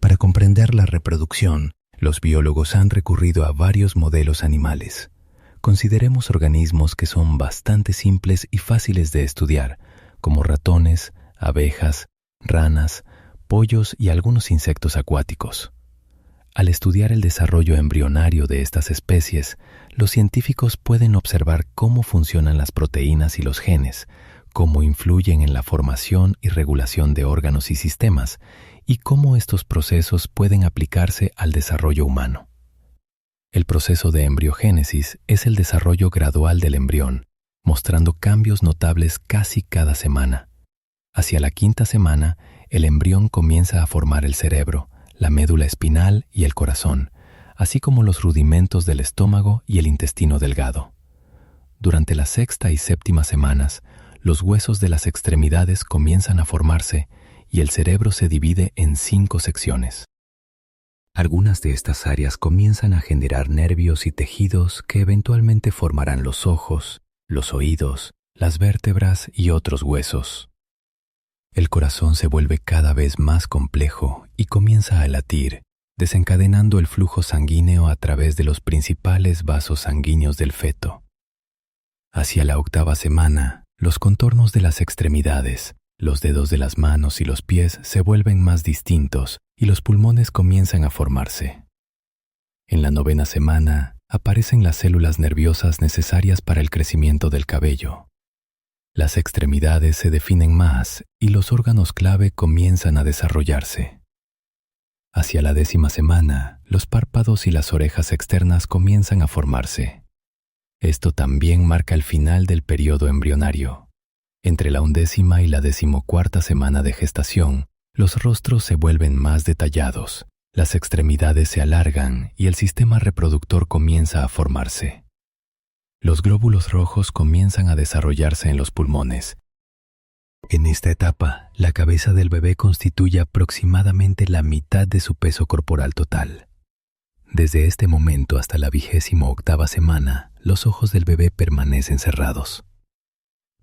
Para comprender la reproducción, los biólogos han recurrido a varios modelos animales. Consideremos organismos que son bastante simples y fáciles de estudiar, como ratones, abejas, ranas, pollos y algunos insectos acuáticos. Al estudiar el desarrollo embrionario de estas especies, los científicos pueden observar cómo funcionan las proteínas y los genes, cómo influyen en la formación y regulación de órganos y sistemas, y cómo estos procesos pueden aplicarse al desarrollo humano. El proceso de embriogénesis es el desarrollo gradual del embrión, mostrando cambios notables casi cada semana. Hacia la quinta semana, el embrión comienza a formar el cerebro, la médula espinal y el corazón, así como los rudimentos del estómago y el intestino delgado. Durante la sexta y séptima semanas, los huesos de las extremidades comienzan a formarse y el cerebro se divide en 5 secciones. Algunas de estas áreas comienzan a generar nervios y tejidos que eventualmente formarán los ojos, los oídos, las vértebras y otros huesos. El corazón se vuelve cada vez más complejo y comienza a latir, desencadenando el flujo sanguíneo a través de los principales vasos sanguíneos del feto. Hacia la octava semana, los contornos de las extremidades, los dedos de las manos y los pies se vuelven más distintos y los pulmones comienzan a formarse. En la novena semana, aparecen las células nerviosas necesarias para el crecimiento del cabello. Las extremidades se definen más y los órganos clave comienzan a desarrollarse. Hacia la 10ª semana, los párpados y las orejas externas comienzan a formarse. Esto también marca el final del periodo embrionario. Entre la 11ª y la 14ª semana de gestación, los rostros se vuelven más detallados, Las extremidades se alargan y el sistema reproductor comienza a formarse. Los glóbulos rojos comienzan a desarrollarse en los pulmones. En esta etapa, la cabeza del bebé constituye aproximadamente la mitad de su peso corporal total. Desde este momento hasta la 28ª semana, los ojos del bebé permanecen cerrados.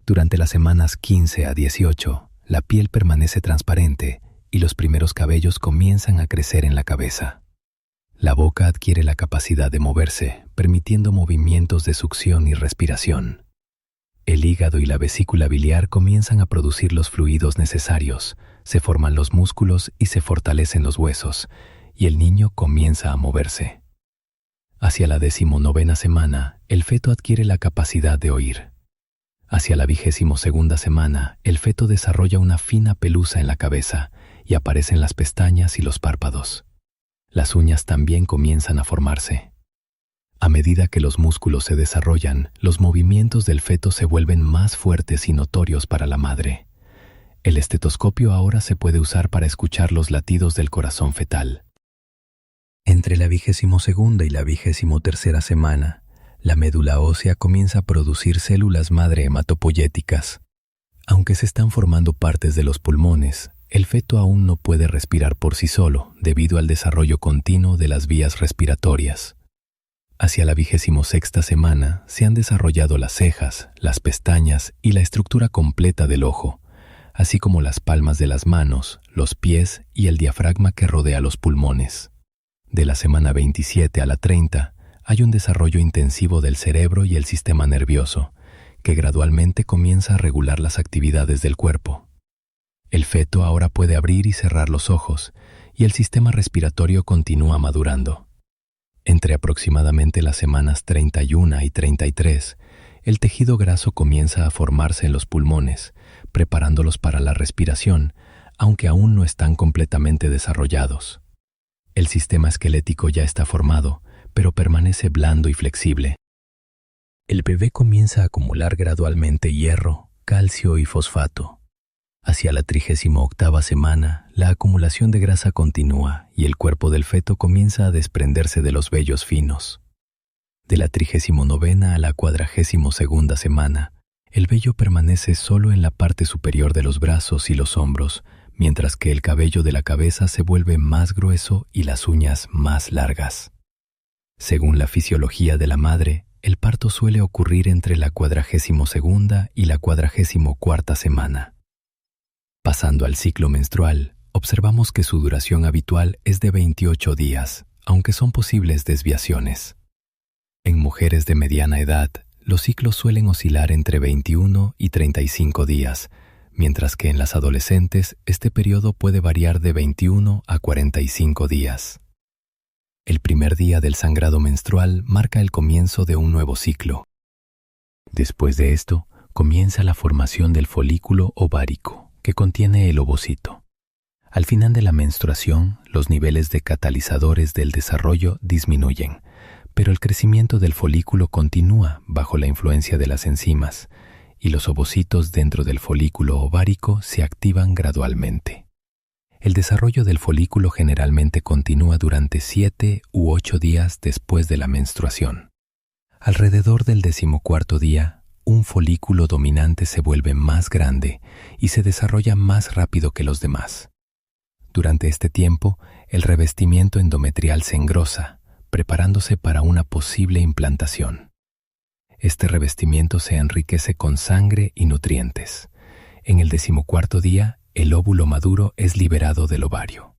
Durante las semanas 15 a 18, la piel permanece transparente y los primeros cabellos comienzan a crecer en la cabeza. La boca adquiere la capacidad de moverse, permitiendo movimientos de succión y respiración. El hígado y la vesícula biliar comienzan a producir los fluidos necesarios, se forman los músculos y se fortalecen los huesos, y el niño comienza a moverse. Hacia la 19ª semana, el feto adquiere la capacidad de oír. Hacia la 22ª semana, el feto desarrolla una fina pelusa en la cabeza y aparecen las pestañas y los párpados. Las uñas también comienzan a formarse. A medida que los músculos se desarrollan, los movimientos del feto se vuelven más fuertes y notorios para la madre. El estetoscopio ahora se puede usar para escuchar los latidos del corazón fetal. Entre la 22ª y la 23ª semana, la médula ósea comienza a producir células madre hematopoyéticas. Aunque se están formando partes de los pulmones, el feto aún no puede respirar por sí solo debido al desarrollo continuo de las vías respiratorias. Hacia la 26ª semana se han desarrollado las cejas, las pestañas y la estructura completa del ojo, así como las palmas de las manos, los pies y el diafragma que rodea los pulmones. De la semana 27 a la 30 hay un desarrollo intensivo del cerebro y el sistema nervioso, que gradualmente comienza a regular las actividades del cuerpo. El feto ahora puede abrir y cerrar los ojos y el sistema respiratorio continúa madurando. Entre aproximadamente las semanas 31 y 33, el tejido graso comienza a formarse en los pulmones, preparándolos para la respiración, aunque aún no están completamente desarrollados. El sistema esquelético ya está formado, pero permanece blando y flexible. El bebé comienza a acumular gradualmente hierro, calcio y fosfato. Hacia la 38ª semana, la acumulación de grasa continúa y el cuerpo del feto comienza a desprenderse de los vellos finos. De la 39ª a la 42ª semana, el vello permanece solo en la parte superior de los brazos y los hombros, mientras que el cabello de la cabeza se vuelve más grueso y las uñas más largas. Según la fisiología de la madre, el parto suele ocurrir entre la 42ª y la 44ª semana. Pasando al ciclo menstrual, observamos que su duración habitual es de 28 días, aunque son posibles desviaciones. En mujeres de mediana edad, los ciclos suelen oscilar entre 21 y 35 días, mientras que en las adolescentes este periodo puede variar de 21 a 45 días. El primer día del sangrado menstrual marca el comienzo de un nuevo ciclo. Después de esto, comienza la formación del folículo ovárico, que contiene el ovocito. Al final de la menstruación, los niveles de catalizadores del desarrollo disminuyen, pero el crecimiento del folículo continúa bajo la influencia de las enzimas, y los ovocitos dentro del folículo ovárico se activan gradualmente. El desarrollo del folículo generalmente continúa durante 7 u 8 días después de la menstruación. Alrededor del 14º día, un folículo dominante se vuelve más grande y se desarrolla más rápido que los demás. Durante este tiempo, el revestimiento endometrial se engrosa, preparándose para una posible implantación. Este revestimiento se enriquece con sangre y nutrientes. En el 14º día, el óvulo maduro es liberado del ovario.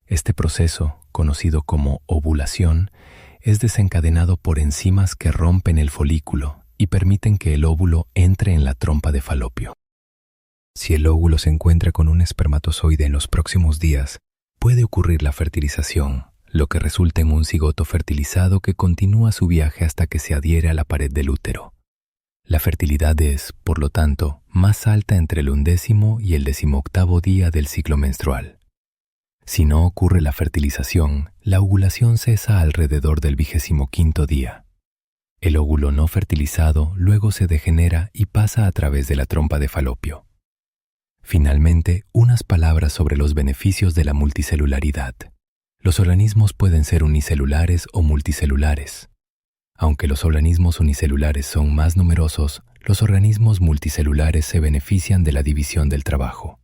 Este proceso, conocido como ovulación, es desencadenado por enzimas que rompen el folículo y permiten que el óvulo entre en la trompa de Falopio. Si el óvulo se encuentra con un espermatozoide en los próximos días, puede ocurrir la fertilización, lo que resulta en un cigoto fertilizado que continúa su viaje hasta que se adhiere a la pared del útero. La fertilidad es, por lo tanto, más alta entre el 11º y el 18º día del ciclo menstrual. Si no ocurre la fertilización, la ovulación cesa alrededor del 25º día. El óvulo no fertilizado luego se degenera y pasa a través de la trompa de Falopio. Finalmente, unas palabras sobre los beneficios de la multicelularidad. Los organismos pueden ser unicelulares o multicelulares. Aunque los organismos unicelulares son más numerosos, los organismos multicelulares se benefician de la división del trabajo.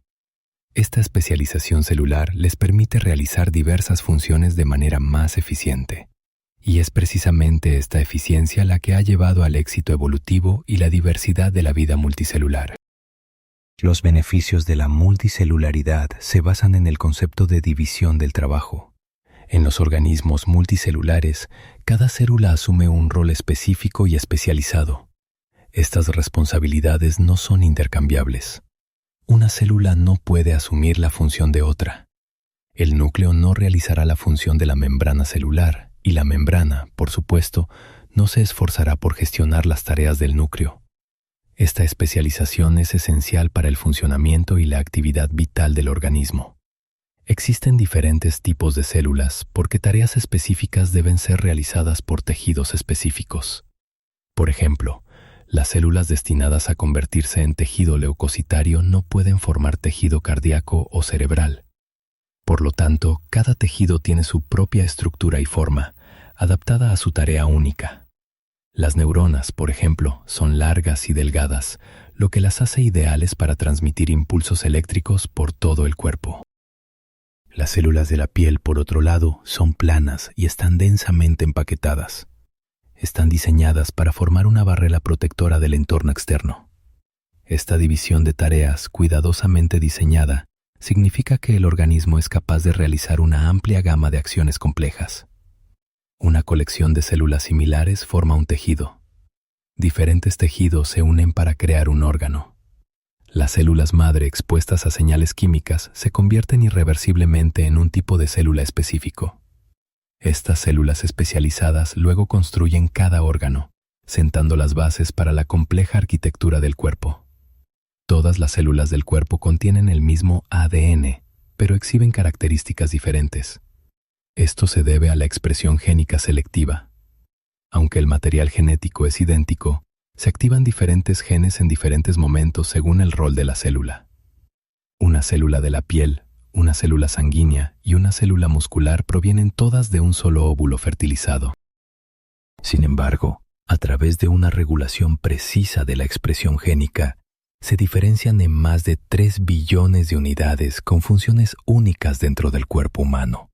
Esta especialización celular les permite realizar diversas funciones de manera más eficiente. Y es precisamente esta eficiencia la que ha llevado al éxito evolutivo y la diversidad de la vida multicelular. Los beneficios de la multicelularidad se basan en el concepto de división del trabajo. En los organismos multicelulares, cada célula asume un rol específico y especializado. Estas responsabilidades no son intercambiables. Una célula no puede asumir la función de otra. El núcleo no realizará la función de la membrana celular y la membrana, por supuesto, no se esforzará por gestionar las tareas del núcleo. Esta especialización es esencial para el funcionamiento y la actividad vital del organismo. Existen diferentes tipos de células porque tareas específicas deben ser realizadas por tejidos específicos. Por ejemplo, las células destinadas a convertirse en tejido leucocitario no pueden formar tejido cardíaco o cerebral. Por lo tanto, cada tejido tiene su propia estructura y forma, adaptada a su tarea única. Las neuronas, por ejemplo, son largas y delgadas, lo que las hace ideales para transmitir impulsos eléctricos por todo el cuerpo. Las células de la piel, por otro lado, son planas y están densamente empaquetadas. Están diseñadas para formar una barrera protectora del entorno externo. Esta división de tareas, cuidadosamente diseñada, significa que el organismo es capaz de realizar una amplia gama de acciones complejas. Una colección de células similares forma un tejido. Diferentes tejidos se unen para crear un órgano. Las células madre expuestas a señales químicas se convierten irreversiblemente en un tipo de célula específico. Estas células especializadas luego construyen cada órgano, sentando las bases para la compleja arquitectura del cuerpo. Todas las células del cuerpo contienen el mismo ADN, pero exhiben características diferentes. Esto se debe a la expresión génica selectiva. Aunque el material genético es idéntico, se activan diferentes genes en diferentes momentos según el rol de la célula. Una célula de la piel, una célula sanguínea y una célula muscular provienen todas de un solo óvulo fertilizado. Sin embargo, a través de una regulación precisa de la expresión génica, se diferencian en más de 3 billones de unidades con funciones únicas dentro del cuerpo humano.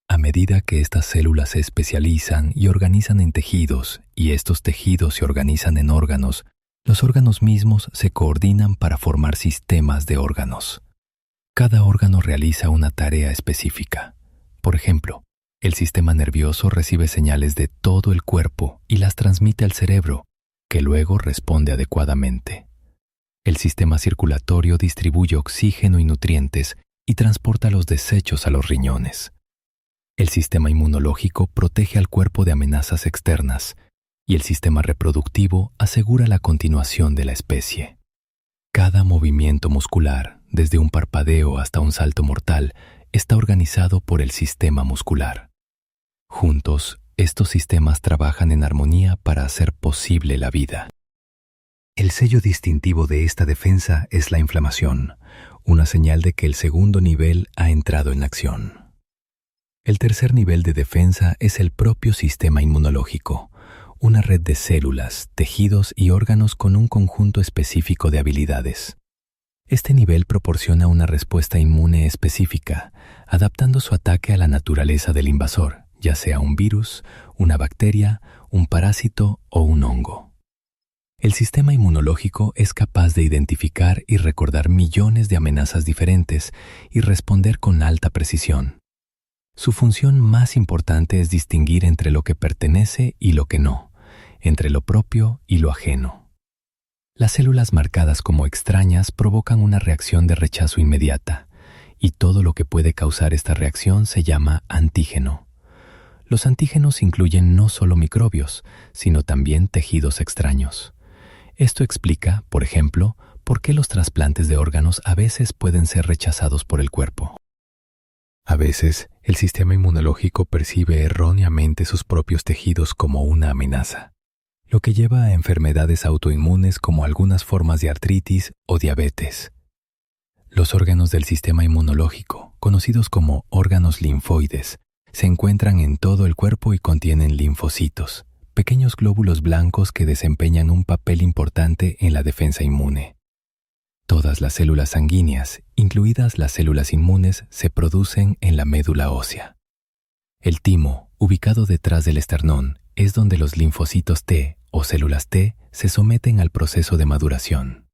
A medida que estas células se especializan y organizan en tejidos, y estos tejidos se organizan en órganos, los órganos mismos se coordinan para formar sistemas de órganos. Cada órgano realiza una tarea específica. Por ejemplo, el sistema nervioso recibe señales de todo el cuerpo y las transmite al cerebro, que luego responde adecuadamente. El sistema circulatorio distribuye oxígeno y nutrientes y transporta los desechos a los riñones. El sistema inmunológico protege al cuerpo de amenazas externas y el sistema reproductivo asegura la continuación de la especie. Cada movimiento muscular, desde un parpadeo hasta un salto mortal, está organizado por el sistema muscular. Juntos, estos sistemas trabajan en armonía para hacer posible la vida. El sello distintivo de esta defensa es la inflamación, una señal de que el segundo nivel ha entrado en acción. El tercer nivel de defensa es el propio sistema inmunológico, una red de células, tejidos y órganos con un conjunto específico de habilidades. Este nivel proporciona una respuesta inmune específica, adaptando su ataque a la naturaleza del invasor, ya sea un virus, una bacteria, un parásito o un hongo. El sistema inmunológico es capaz de identificar y recordar millones de amenazas diferentes y responder con alta precisión. Su función más importante es distinguir entre lo que pertenece y lo que no, entre lo propio y lo ajeno. Las células marcadas como extrañas provocan una reacción de rechazo inmediata, y todo lo que puede causar esta reacción se llama antígeno. Los antígenos incluyen no solo microbios, sino también tejidos extraños. Esto explica, por ejemplo, por qué los trasplantes de órganos a veces pueden ser rechazados por el cuerpo. A veces, el sistema inmunológico percibe erróneamente sus propios tejidos como una amenaza, lo que lleva a enfermedades autoinmunes como algunas formas de artritis o diabetes. Los órganos del sistema inmunológico, conocidos como órganos linfoides, Se encuentran en todo el cuerpo y contienen linfocitos, pequeños glóbulos blancos que desempeñan un papel importante en la defensa inmune. Todas las células sanguíneas, incluidas las células inmunes, se producen en la médula ósea. El timo, ubicado detrás del esternón, es donde los linfocitos T o células T se someten al proceso de maduración.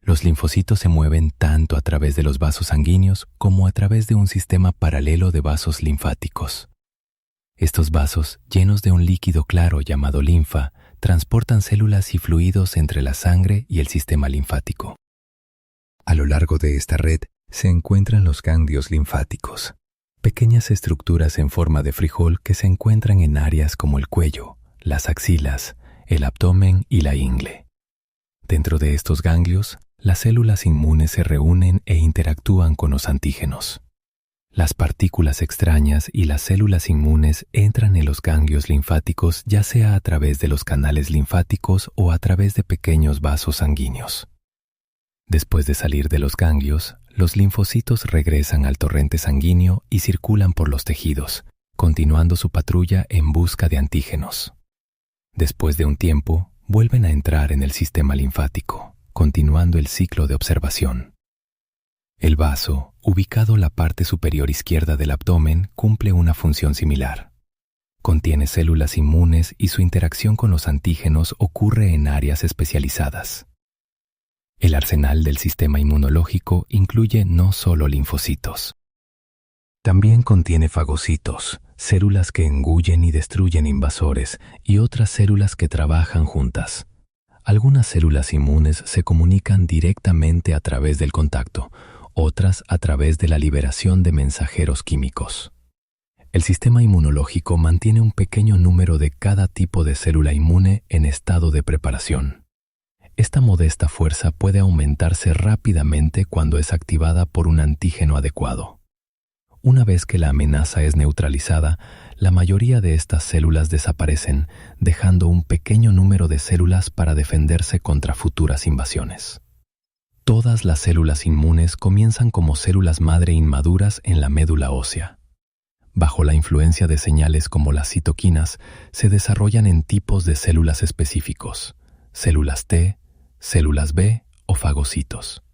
Los linfocitos se mueven tanto a través de los vasos sanguíneos como a través de un sistema paralelo de vasos linfáticos. Estos vasos, llenos de un líquido claro llamado linfa, transportan células y fluidos entre la sangre y el sistema linfático. A lo largo de esta red se encuentran los ganglios linfáticos, pequeñas estructuras en forma de frijol que se encuentran en áreas como el cuello, las axilas, el abdomen y la ingle. Dentro de estos ganglios, las células inmunes se reúnen e interactúan con los antígenos. Las partículas extrañas y las células inmunes entran en los ganglios linfáticos ya sea a través de los canales linfáticos o a través de pequeños vasos sanguíneos. Después de salir de los ganglios, los linfocitos regresan al torrente sanguíneo y circulan por los tejidos, continuando su patrulla en busca de antígenos. Después de un tiempo, vuelven a entrar en el sistema linfático, continuando el ciclo de observación. El vaso, ubicado en la parte superior izquierda del abdomen, cumple una función similar. Contiene células inmunes y su interacción con los antígenos ocurre en áreas especializadas. El arsenal del sistema inmunológico incluye no solo linfocitos. También contiene fagocitos, células que engullen y destruyen invasores, y otras células que trabajan juntas. Algunas células inmunes se comunican directamente a través del contacto, otras a través de la liberación de mensajeros químicos. El sistema inmunológico mantiene un pequeño número de cada tipo de célula inmune en estado de preparación. Esta modesta fuerza puede aumentarse rápidamente cuando es activada por un antígeno adecuado. Una vez que la amenaza es neutralizada, la mayoría de estas células desaparecen, dejando un pequeño número de células para defenderse contra futuras invasiones. Todas las células inmunes comienzan como células madre inmaduras en la médula ósea. Bajo la influencia de señales como las citoquinas, se desarrollan en tipos de células específicos, células T, células B o fagocitos.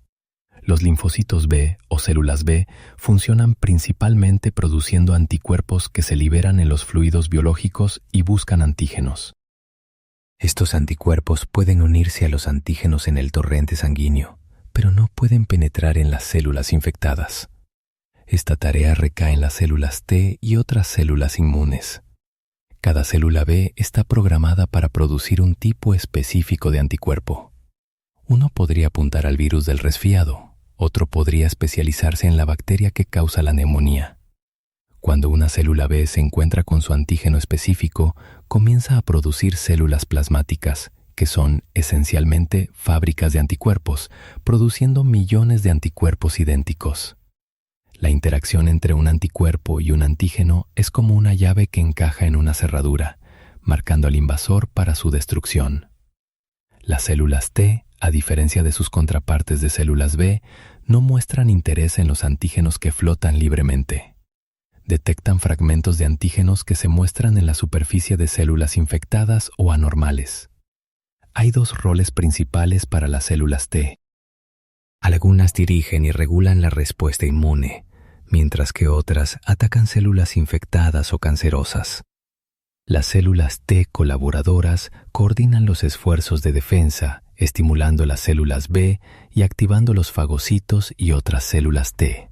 Los linfocitos B o células B funcionan principalmente produciendo anticuerpos que se liberan en los fluidos biológicos y buscan antígenos. Estos anticuerpos pueden unirse a los antígenos en el torrente sanguíneo, pero no pueden penetrar en las células infectadas. Esta tarea recae en las células T y otras células inmunes. Cada célula B está programada para producir un tipo específico de anticuerpo. Uno podría apuntar al virus del resfriado, otro podría especializarse en la bacteria que causa la neumonía. Cuando una célula B se encuentra con su antígeno específico, comienza a producir células plasmáticas, que son esencialmente fábricas de anticuerpos, produciendo millones de anticuerpos idénticos. La interacción entre un anticuerpo y un antígeno es como una llave que encaja en una cerradura, marcando al invasor para su destrucción. Las células T, a diferencia de sus contrapartes de células B, no muestran interés en los antígenos que flotan libremente. Detectan fragmentos de antígenos que se muestran en la superficie de células infectadas o anormales. Hay dos roles principales para las células T. Algunas dirigen y regulan la respuesta inmune, mientras que otras atacan células infectadas o cancerosas. Las células T colaboradoras coordinan los esfuerzos de defensa, estimulando las células B y activando los fagocitos y otras células T.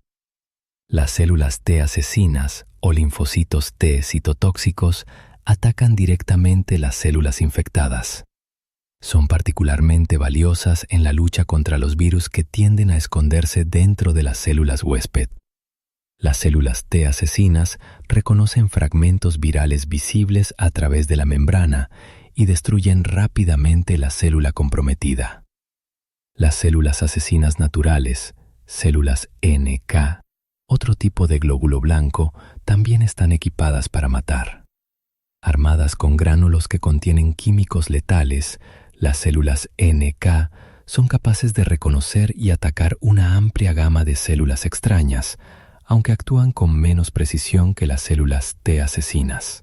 Las células T asesinas o linfocitos T citotóxicos atacan directamente las células infectadas. Son particularmente valiosas en la lucha contra los virus que tienden a esconderse dentro de las células huésped. Las células T asesinas reconocen fragmentos virales visibles a través de la membrana y destruyen rápidamente la célula comprometida. Las células asesinas naturales, células NK, otro tipo de glóbulo blanco, también están equipadas para matar. Armadas con gránulos que contienen químicos letales, las células NK son capaces de reconocer y atacar una amplia gama de células extrañas, aunque actúan con menos precisión que las células T asesinas.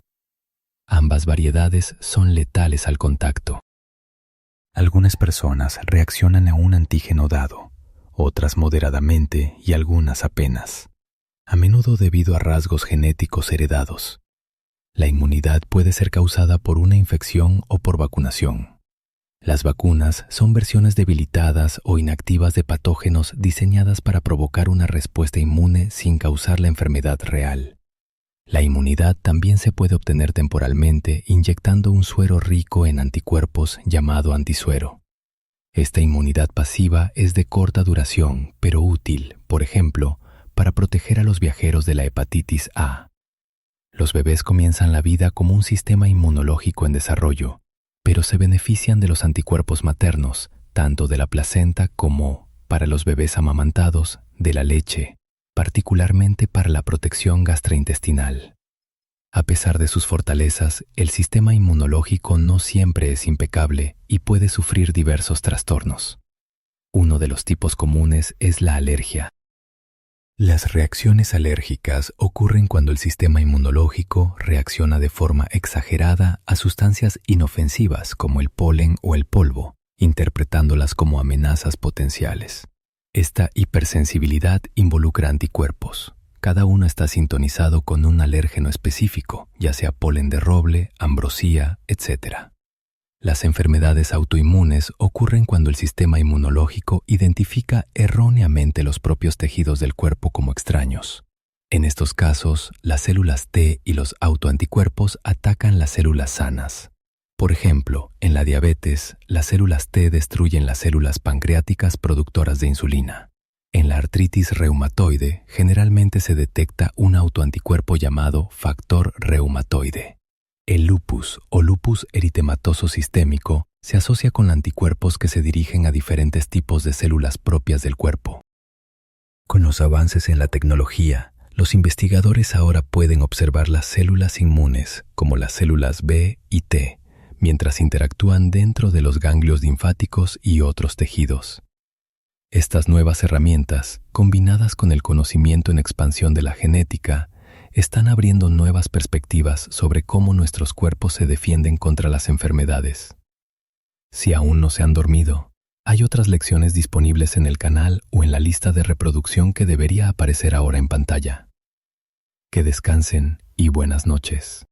Ambas variedades son letales al contacto. Algunas personas reaccionan a un antígeno dado, otras moderadamente y algunas apenas, a menudo debido a rasgos genéticos heredados. La inmunidad puede ser causada por una infección o por vacunación. Las vacunas son versiones debilitadas o inactivas de patógenos diseñadas para provocar una respuesta inmune sin causar la enfermedad real. La inmunidad también se puede obtener temporalmente inyectando un suero rico en anticuerpos llamado antisuero. Esta inmunidad pasiva es de corta duración, pero útil, por ejemplo, para proteger a los viajeros de la hepatitis A. Los bebés comienzan la vida como un sistema inmunológico en desarrollo, pero se benefician de los anticuerpos maternos, tanto de la placenta como, para los bebés amamantados, de la leche, particularmente para la protección gastrointestinal. A pesar de sus fortalezas, el sistema inmunológico no siempre es impecable y puede sufrir diversos trastornos. Uno de los tipos comunes es la alergia. Las reacciones alérgicas ocurren cuando el sistema inmunológico reacciona de forma exagerada a sustancias inofensivas como el polen o el polvo, interpretándolas como amenazas potenciales. Esta hipersensibilidad involucra anticuerpos. Cada uno está sintonizado con un alérgeno específico, ya sea polen de roble, ambrosía, etc. Las enfermedades autoinmunes ocurren cuando el sistema inmunológico identifica erróneamente los propios tejidos del cuerpo como extraños. En estos casos, las células T y los autoanticuerpos atacan las células sanas. Por ejemplo, en la diabetes, las células T destruyen las células pancreáticas productoras de insulina. En la artritis reumatoide, generalmente se detecta un autoanticuerpo llamado factor reumatoide. El lupus o lupus eritematoso sistémico se asocia con anticuerpos que se dirigen a diferentes tipos de células propias del cuerpo. Con los avances en la tecnología, los investigadores ahora pueden observar las células inmunes, como las células B y T, mientras interactúan dentro de los ganglios linfáticos y otros tejidos. Estas nuevas herramientas, combinadas con el conocimiento en expansión de la genética, están abriendo nuevas perspectivas sobre cómo nuestros cuerpos se defienden contra las enfermedades. Si aún no se han dormido, hay otras lecciones disponibles en el canal o en la lista de reproducción que debería aparecer ahora en pantalla. Que descansen y buenas noches.